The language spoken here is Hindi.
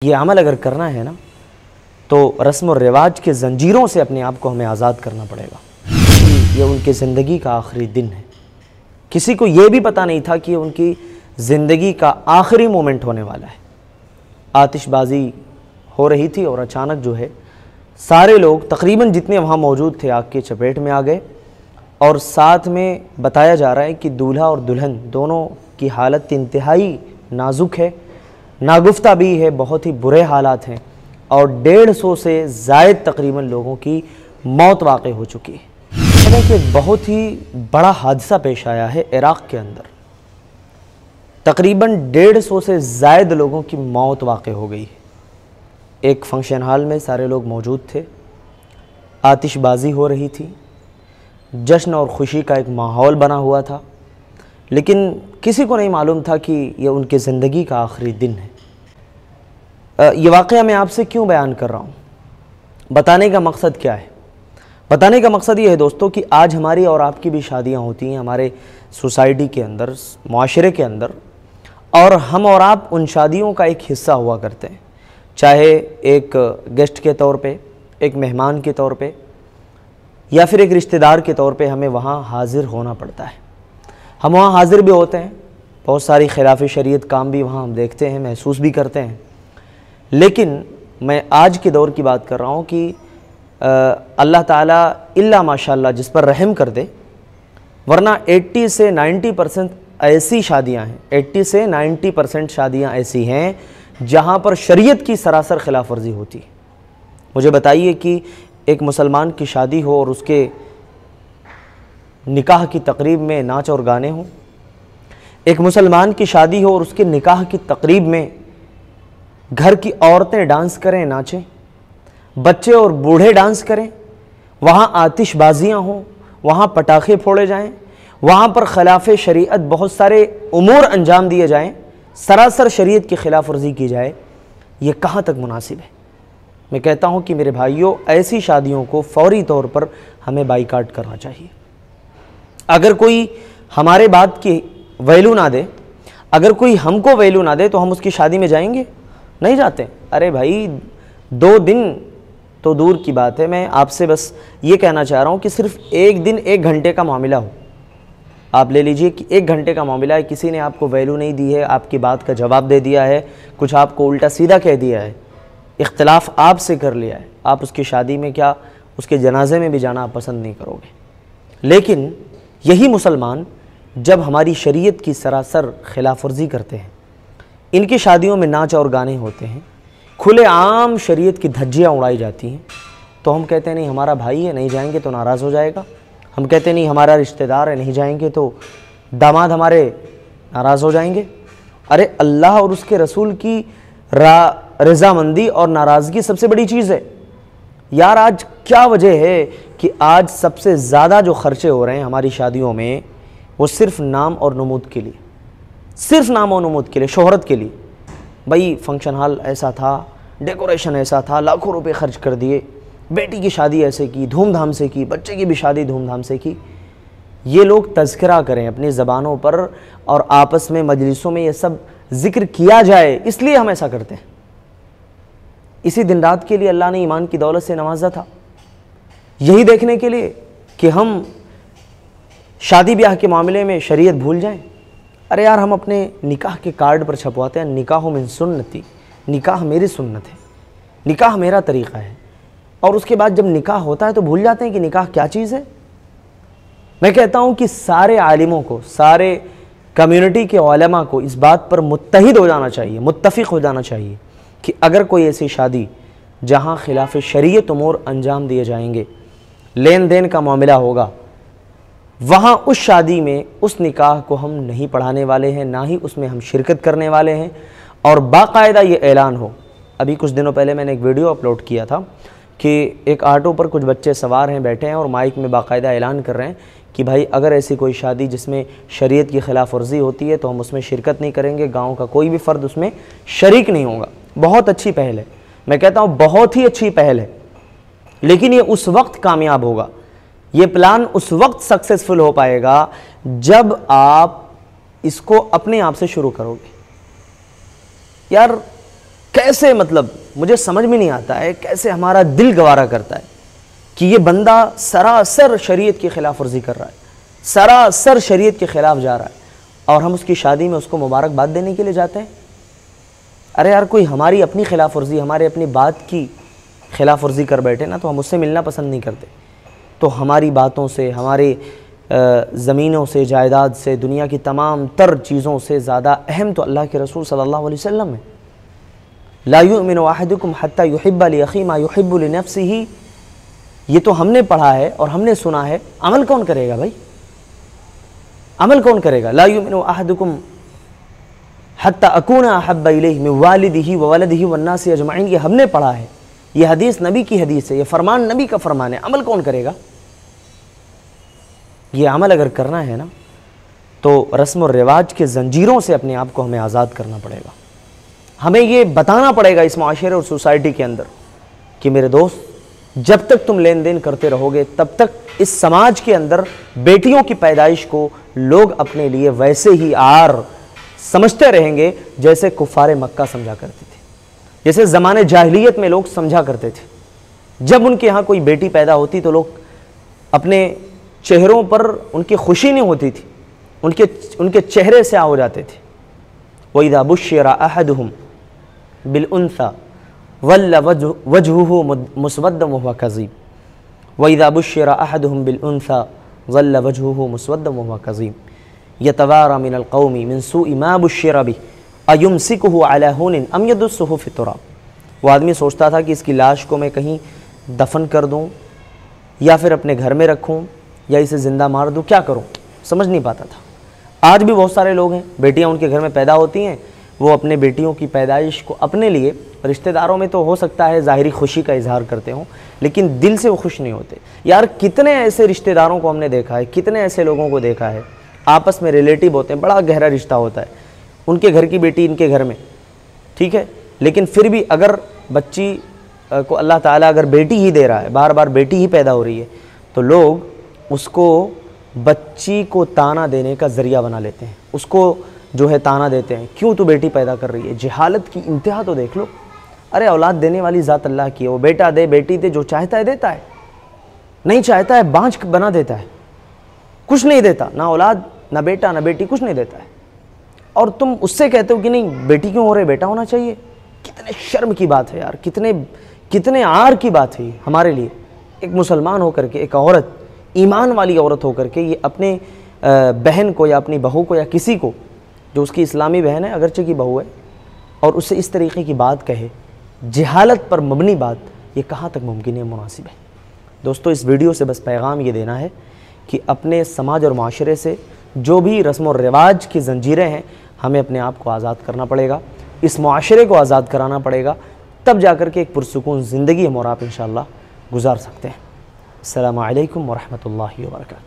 ये अमल अगर करना है ना तो रस्म और रिवाज के ज़ंजीरों से अपने आप को हमें आज़ाद करना पड़ेगा। ये उनकी ज़िंदगी का आखिरी दिन है। किसी को ये भी पता नहीं था कि उनकी ज़िंदगी का आखिरी मोमेंट होने वाला है। आतिशबाज़ी हो रही थी और अचानक जो है सारे लोग तकरीबन जितने वहाँ मौजूद थे आग की चपेट में आ गए। और साथ में बताया जा रहा है कि दूल्हा और दुल्हन दोनों की हालत इंतहाई नाजुक है, नागुफ्ता भी है, बहुत ही बुरे हालात हैं और 150 से ज़ायद तकरीबन लोगों की मौत वाक़ई हो चुकी है। कि एक बहुत ही बड़ा हादसा पेश आया है इराक़ के अंदर। तकरीबन 150 से ज़ायद लोगों की मौत वाक़ई हो गई है। एक फंक्शन हॉल में सारे लोग मौजूद थे, आतिशबाज़ी हो रही थी, जश्न और ख़ुशी का एक माहौल बना हुआ था, लेकिन किसी को नहीं मालूम था कि यह उनकी ज़िंदगी का आखिरी दिन है। ये वाक़या मैं आपसे क्यों बयान कर रहा हूँ, बताने का मकसद क्या है? बताने का मकसद ये है दोस्तों कि आज हमारी और आपकी भी शादियाँ होती हैं हमारे सोसाइटी के अंदर, माशरे के अंदर, और हम और आप उन शादियों का एक हिस्सा हुआ करते हैं, चाहे एक गेस्ट के तौर पे, एक मेहमान के तौर पे, या फिर एक रिश्तेदार के तौर पे हमें वहाँ हाज़िर होना पड़ता है। हम वहाँ हाज़िर भी होते हैं, बहुत सारी खिलाफ़ शरीयत काम भी वहाँ हम देखते हैं, महसूस भी करते हैं। लेकिन मैं आज के दौर की बात कर रहा हूँ कि अल्लाह ताला इल्ला माशाअल्लाह जिस पर रहम कर दे, वरना 80 से 90% ऐसी शादियाँ हैं, 80 से 90% शादियाँ ऐसी हैं जहाँ पर शरीयत की सरासर खिलाफ वर्जी होती है। मुझे बताइए कि एक मुसलमान की शादी हो और उसके निकाह की तकरीब में नाच और गाने हों, एक मुसलमान की शादी हो और उसके निकाह की तकरीब में घर की औरतें डांस करें, नाचें, बच्चे और बूढ़े डांस करें, वहाँ आतिशबाजियाँ हों, वहाँ पटाखे फोड़े जाएं, वहाँ पर खिलाफ शरीयत बहुत सारे उमूर अंजाम दिए जाएं, सरासर शरीयत की खिलाफ वर्जी की जाए, ये कहाँ तक मुनासिब है? मैं कहता हूँ कि मेरे भाइयों, ऐसी शादियों को फौरी तौर पर हमें बाइकाट करना चाहिए। अगर कोई हमारे बात की वैल्यू ना दे, अगर कोई हमको वैल्यू ना दे, तो हम उसकी शादी में जाएंगे? नहीं जाते। अरे भाई, 2 दिन तो दूर की बात है, मैं आपसे बस ये कहना चाह रहा हूँ कि सिर्फ एक दिन 1 घंटे का मामला हो, आप ले लीजिए कि 1 घंटे का मामला है, किसी ने आपको वैल्यू नहीं दी है, आपकी बात का जवाब दे दिया है, कुछ आपको उल्टा सीधा कह दिया है, इख्तिलाफ आपसे कर लिया है, आप उसकी शादी में क्या उसके जनाजे में भी जाना आप पसंद नहीं करोगे। लेकिन यही मुसलमान जब हमारी शरीयत की सरासर खिलाफ वर्जी करते हैं, इनकी शादियों में नाच और गाने होते हैं, खुले आम शरीयत की धज्जियाँ उड़ाई जाती हैं, तो हम कहते हैं नहीं हमारा भाई है, नहीं जाएंगे तो नाराज़ हो जाएगा। हम कहते नहीं हमारा रिश्तेदार है, नहीं जाएंगे तो दामाद हमारे नाराज़ हो जाएंगे। अरे अल्लाह और उसके रसूल की रज़ामंदी और नाराज़गी सबसे बड़ी चीज़ है यार। आज क्या वजह है कि आज सबसे ज़्यादा जो खर्चे हो रहे हैं हमारी शादियों में, वो सिर्फ नाम और नमूद के लिए, सिर्फ नाम और नमूद के लिए, शोहरत के लिए। भाई फंक्शन हॉल ऐसा था, डेकोरेशन ऐसा था, लाखों रुपए खर्च कर दिए, बेटी की शादी ऐसे की, धूमधाम से की, बच्चे की भी शादी धूमधाम से की। ये लोग तज़किरा करें अपनी ज़बानों पर और आपस में मजलिसों में ये सब जिक्र किया जाए, इसलिए हम ऐसा करते हैं। इसी दिन रात के लिए अल्लाह ने ईमान की दौलत से नवाजा था, यही देखने के लिए कि हम शादी ब्याह के मामले में शरीयत भूल जाएं। अरे यार, हम अपने निकाह के कार्ड पर छपवाते हैं निकाह मिन सुन्नती, निकाह मेरी सुन्नत है, निकाह मेरा तरीक़ा है, और उसके बाद जब निकाह होता है तो भूल जाते हैं कि निकाह क्या चीज़ है। मैं कहता हूँ कि सारे आलिमों को, सारे कम्युनिटी के उलमा को इस बात पर मुत्तहिद हो जाना चाहिए, मुत्तफ़िक़ हो जाना चाहिए कि अगर कोई ऐसी शादी जहाँ खिलाफ शरीयत उमूर अंजाम दिए जाएंगे, लेन देन का मामला होगा, वहाँ उस शादी में उस निकाह को हम नहीं पढ़ाने वाले हैं, ना ही उसमें हम शिरकत करने वाले हैं। और बाकायदा ये ऐलान हो, अभी कुछ दिनों पहले मैंने एक वीडियो अपलोड किया था कि एक ऑटो पर कुछ बच्चे सवार हैं, बैठे हैं और माइक में बाकायदा ऐलान कर रहे हैं कि भाई अगर ऐसी कोई शादी जिसमें शरीयत की खिलाफ वर्जी होती है तो हम उसमें शिरकत नहीं करेंगे, गाँव का कोई भी फ़र्द उसमें शरीक नहीं होगा। बहुत अच्छी पहल है, मैं कहता हूँ बहुत ही अच्छी पहल है, लेकिन ये उस वक्त कामयाब होगा, ये प्लान उस वक्त सक्सेसफुल हो पाएगा जब आप इसको अपने आप से शुरू करोगे। यार कैसे, मतलब मुझे समझ में नहीं आता है कैसे हमारा दिल गवारा करता है कि ये बंदा सरासर शरीयत की खिलाफ वर्जी कर रहा है, सरासर शरीयत के खिलाफ जा रहा है, और हम उसकी शादी में उसको मुबारकबाद देने के लिए जाते हैं। अरे यार, कोई हमारी अपनी खिलाफ वर्जी, हमारे अपनी बात की खिलाफ वर्जी कर बैठे ना, तो हम उससे मिलना पसंद नहीं करते। तो हमारी बातों से, हमारे ज़मीनों से, जायदाद से, दुनिया की तमाम तर चीज़ों से ज़्यादा अहम तो अल्लाह के रसूल सल्लल्लाहु अलैहि वसल्लम है। ला युमिनु अहदुकुम हत्ता युहिब्बा लिअखी मा युहिब्बु लिनफ्सिही, ये तो हमने पढ़ा है और हमने सुना है। अमल कौन करेगा भाई? अमल कौन करेगा? ला युमिनु अहदुकुम हत्ता अकूना अहब्बा इलैहि मिन वालिदिही व वलदिही वन्नासि अजमईन, ये हमने पढ़ा है, ये हदीस नबी की हदीस है, ये फरमान नबी का फरमान है। अमल कौन करेगा? ये अमल अगर करना है ना, तो रस्म और रिवाज के जंजीरों से अपने आप को हमें आज़ाद करना पड़ेगा। हमें ये बताना पड़ेगा इस माशरे और सोसाइटी के अंदर कि मेरे दोस्त, जब तक तुम लेन देन करते रहोगे तब तक इस समाज के अंदर बेटियों की पैदाइश को लोग अपने लिए वैसे ही आर समझते रहेंगे जैसे कुफ़ारे मक्का समझा करते थे, जैसे ज़माने जाहिलियत में लोग समझा करते थे। जब उनके यहाँ कोई बेटी पैदा होती तो लोग अपने चेहरों पर, उनकी खुशी नहीं होती थी, उनके चेहरे से आ हो जाते थे। वइज़ा बुश्शिरा अहदुहुम बिल उन्सा वल्ला वजहुहु मुस्वद्दन वहुव कज़ीम, वइज़ा बुश्शिरा अहदुहुम बिल उन्सा वल्ला वजहुहु मुस्वद्दन वहुव कज़ीम, यतवारा मिनल कौमी मिन सूइ मा बुश्शिरा बिही अयुमसिकुहु अला हुनिन अम यदुस्सुहु फि तुराब। वो आदमी सोचता था कि इसकी लाश को मैं कहीं दफन कर दूं या फिर अपने घर में रखूं या इसे ज़िंदा मार दूं, क्या करूं, समझ नहीं पाता था। आज भी बहुत सारे लोग हैं, बेटियां उनके घर में पैदा होती हैं, वो अपने बेटियों की पैदाइश को अपने लिए, रिश्तेदारों में तो हो सकता है ज़ाहिरी खुशी का इजहार करते हों, लेकिन दिल से वो खुश नहीं होते। यार, कितने ऐसे रिश्तेदारों को हमने देखा है, कितने ऐसे लोगों को देखा है, आपस में रिलेटिव होते हैं, बड़ा गहरा रिश्ता होता है, उनके घर की बेटी इनके घर में, ठीक है, लेकिन फिर भी अगर बच्ची को अल्लाह ताला अगर बेटी ही दे रहा है, बार बार बेटी ही पैदा हो रही है, तो लोग उसको, बच्ची को ताना देने का ज़रिया बना लेते हैं, उसको जो है ताना देते हैं, क्यों तू बेटी पैदा कर रही है। जहालत की इंतहा तो देख लो। अरे औलाद देने वाली ज़ात अल्लाह की है, वो बेटा दे बेटी दे, जो चाहता है देता है, नहीं चाहता है बांझ बना देता है, कुछ नहीं देता, ना औलाद ना बेटा ना बेटी, कुछ नहीं देता है। और तुम उससे कहते हो कि नहीं बेटी क्यों हो रही, बेटा होना चाहिए। कितने शर्म की बात है यार, कितने आर की बात है हमारे लिए। एक मुसलमान होकर के, एक औरत, ईमान वाली औरत होकर के, ये अपने बहन को या अपनी बहू को या किसी को जो उसकी इस्लामी बहन है, अगरचे की बहू है, और उससे इस तरीके की बात कहे, जहालत पर मबनी बात, ये कहाँ तक मुमकिन है, मुनासिब है। दोस्तों, इस वीडियो से बस पैगाम ये देना है कि अपने समाज और माशरे से जो भी रस्म और रिवाज की जंजीरें हैं, हमें अपने आप को आज़ाद करना पड़ेगा, इस माशरे को आज़ाद कराना पड़ेगा, तब जाकर के एक पुरसुकून ज़िंदगी हम और आप इंशाअल्लाह गुजार सकते हैं। अस्सलामु अलैकुम व रहमतुल्लाहि व बरकातहू।